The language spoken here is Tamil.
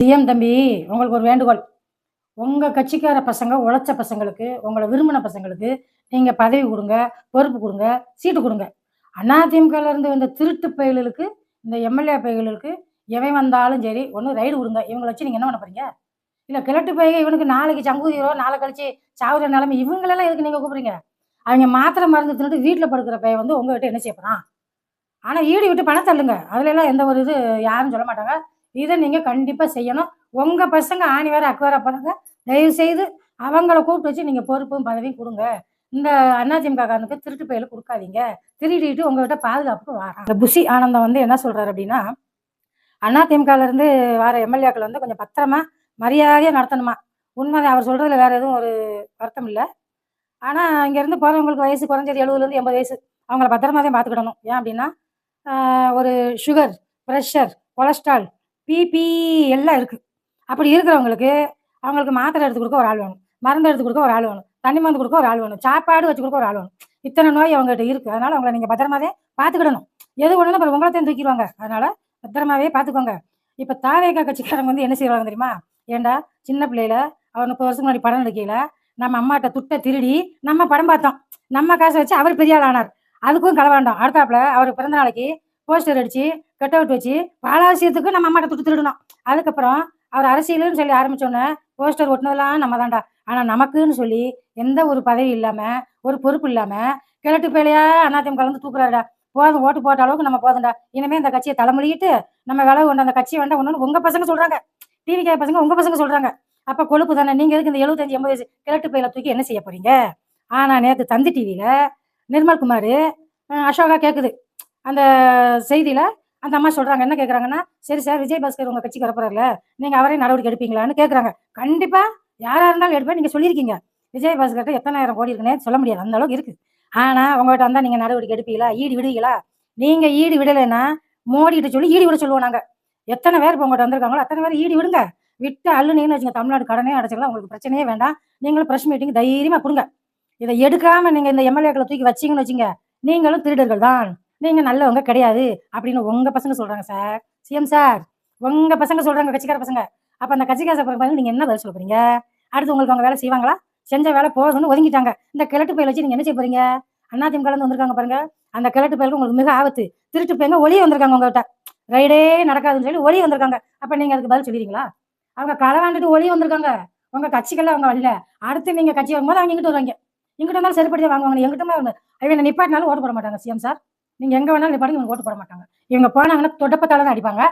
சிஎம் தம்பி, உங்களுக்கு ஒரு வேண்டுகோள். உங்க கட்சிக்கார பசங்க, உழைச்ச பசங்களுக்கு, உங்கள விரும்பின பசங்களுக்கு நீங்க பதவி குடுங்க, பொறுப்பு குடுங்க, சீட்டு குடுங்க. அதிமுகல இருந்து வந்த திருட்டு பயலுகளுக்கு, இந்த எம்எல்ஏ பயலுகளுக்கு எவன் வந்தாலும் சரி, ஒண்ணு ரைடு குடுங்க. இவங்கள வச்சு நீங்க என்ன பண்ண போறீங்க? இல்ல கிழட்டு பையக இவனுக்கு நாளைக்கு சங்கூதிரோ, நாளை கழிச்சு சாவுற நிலைமை இவங்களெல்லாம் எதுக்கு நீங்க கூப்பிடுறீங்க? அவைங்க மாத்திரை மருந்து தின்னுட்டு வீட்ல படுக்கிற பையன் வந்து உங்ககிட்ட என்ன செய்ய போறான்? ஆனா ஈடு விட்டு பணம் தள்ளுங்க. அதுலலாம் எந்த ஒரு இது யாரும் சொல்ல மாட்டாங்க. இத நீங்க கண்டிப்பா செய்யணும். உங்க பசங்க ஆணி வேற அக்கு வேற பாருங்க. தயவு செய்து அவங்கள கூப்பிட்டு வச்சு நீங்க பொறுப்பும் பதவியும் குடுங்க. இந்த அதிமுக காரனுக்கு திருட்டு பயல குடுக்காதீங்க. திருடிட்டு உங்ககிட்ட பாதுகாப்புக்கு வாரான். இந்த புஷி ஆனந்தம் வந்து என்ன சொல்றாரு அப்டின்னா, அதிமுகல இருந்து வர எம்எல்ஏக்கள் வந்து கொஞ்சம் பத்திரமா, மரியாதையா நடத்தணுமா. உண்மதான் அவர் சொல்றதுல வேற எதுவும் ஒரு வருத்தம் இல்ல. ஆனா இங்கேருந்து போறவங்களுக்கு வயசு குறைஞ்சது 70லேருந்து 80 வயசு. அவங்கள பத்திரமா தான் பார்த்துக்கிடணும். ஏன் அப்டின்னா, ஒரு சுகர், பிரஷர், கொலஸ்ட்ரால், பிபி எல்லாம் இருக்கு. அப்படி இருக்கிறவங்களுக்கு, அவங்களுக்கு மாத்திரை எடுத்து குடுக்க ஒரு ஆள் வேணும். மருந்து எடுத்து குடுக்க ஒரு ஆள் வேணும். தண்ணி மருந்து குடுக்க ஒரு ஆள் வேணும். சாப்பாடு வச்சு குடுக்க ஒரு ஆள் வேணும். இத்தனை நோய் அவங்ககிட்ட இருக்கு. அதனால அவங்கள நீங்க பத்திரமாவே பார்த்துக்கிடணும். எது ஒண்ணுனா அப்புறம் உங்களத்தையும் தூக்கிருவாங்க. அதனால பத்திரமாவே பார்த்துக்கோங்க. இப்ப தாவேகா கட்சிக்காரங்க வந்து என்ன செய்வாங்க தெரியுமா? ஏன்டா சின்ன பிள்ளையில அவர் 30 வருஷத்துக்கு முன்னாடி படம் நடிக்கையில, நம்ம அம்மாட்ட துட்ட திருடி நம்ம படம் பார்த்தோம். நம்ம காச வச்சு அவர் பெரிய ஆள் ஆனார். அதுக்கும் களவாண்டோம். அடுத்தாப்புல அவர் பிறந்த நாளைக்கு போஸ்டர் அடிச்சு, கட் அவுட் வச்சு, பாலாபிஷேகத்துக்கு நம்ம அம்மாட்ட துட்டு திருடுனோம். அதுக்கப்புறம் அவர் அரசியல்னு சொல்லி ஆரம்பிச்சோன்னே, போஸ்டர் ஒட்டுனதெல்லாம் நம்ம தான்டா. ஆனா நமக்குன்னு சொல்லி எந்த ஒரு பதவி இல்லாம, ஒரு பொறுப்பு இல்லாம, கிழட்டு பேழையா அதிமுகல இருந்து தூக்குறாருடா. போதும் ஓட்டு போட்ட அளவுக்கு நம்ம போதும்டா. இனிமே இந்த கட்சிய தலைமுழுகிட்டு, நம்ம விலகு கொண்ட அந்த கட்சி வேண்டாம் ஒண்ணுன்னு உங்க பசங்க சொல்றாங்க. டிவிகே பசங்க உங்க பசங்க சொல்றாங்க. அப்ப கொழுப்பு தானே. நீங்க எதுக்கு இந்த 75, 80 வயசு கிழட்டு பையல தூக்கி என்ன செய்ய போறீங்க? ஆனா நேத்து தந்தி டிவில நிர்மல் குமாரு, அசோகா கேக்குது. அந்த செய்தியில அந்த அம்மா சொல்றாங்க. என்ன கேட்குறாங்கன்னா, "சரி சார், விஜய் பாஸ்கர் உங்க கட்சிக்கு வரப்போறார்ல, நீங்க அவரையும் நடவடிக்கை எடுப்பீங்களான்னு?" கேட்குறாங்க. கண்டிப்பா யாரா இருந்தாலும் எடுப்பேன். நீங்க சொல்லியிருக்கீங்க. விஜய் பாஸ்கர்ட்ட எத்தனாயிரம் கோடி இருக்குன்னே சொல்ல முடியாது. அந்த அளவுக்கு இருக்கு. ஆனா உங்ககிட்ட வந்தா நீங்க நடவடிக்கை எடுப்பீங்களா? ஈடு விடுவீங்களா? நீங்க ஈடு விடலைன்னா, மோடிட்ட சொல்லி ஈடு விட சொல்லுவோம் நாங்க. எத்தன பேர் இப்ப உங்கட்ட வந்திருக்காங்களோ, அத்தன பேர் ஈடு விடுங்க. விட்டு அள்ளுனீங்கன்னு வச்சுங்க, தமிழ்நாடு கடனே அடைச்சிடலாம். உங்களுக்கு பிரச்சனையே வேண்டாம். நீங்களும் பிரஸ் மீட்டிங் தைரியமா குடுங்க. இத எடுக்காம நீங்க இந்த எம்எல்ஏக்கள தூக்கி வச்சீங்கன்னு வச்சுங்க, நீங்களும் திருடர்கள் தான். நீங்க நல்லவங்க கிடையாது. அப்படின்னு உங்க பசங்க சொல்றாங்க சார். சிஎம் சார், உங்க பசங்க சொல்றாங்க, கட்சிக்கார பசங்க. அப்ப அந்த கட்சிக்கார பசங்க நீங்க என்ன பதில் சொல்ல போறீங்க? அடுத்து உங்களுக்கு அவங்க வேலை செய்வாங்களா? செஞ்ச வேலை போதும்ன்னு ஒதுங்கிட்டாங்க. இந்த கிழட்டு பயல வச்சு நீங்க என்ன செய்ய போறீங்க? அதிமுகல இருந்து வந்திருக்காங்க பாருங்க. அந்த கிழட்டு பயலுக்கு உங்களுக்கு மிக ஆபத்து. திருட்டு பையங்க ஒளிய வந்திருக்காங்க உங்ககிட்ட. ரைடே நடக்காதுன்னு சொல்லி ஒளிய வந்திருக்காங்க. அப்ப நீங்க அதுக்கு பதில் சொல்லுவீங்களா? அவங்க களவாண்டுட்டு ஒளிய வந்திருக்காங்க. உங்க கட்சிக்கெல்லாம் அவங்க வரல. அடுத்து நீங்க கட்சி வரும்போது அவங்க இங்கிட்டு வருவாங்க. இங்கிட்டு வந்தாலும் செருப்படி தான் வாங்குவாங்க. எங்கிட்டுமே அவங்க நிப்பாட்டினாலும் ஓட்டு போட மாட்டாங்க சிஎம் சார். நீங்க எங்க வேணாலும் நிப்பாட்டுங்க, இவங்க ஓட்டு போட மாட்டாங்க. இவங்க போனாங்கன்னா தொடப்பத்தால தான் அடிப்பாங்க.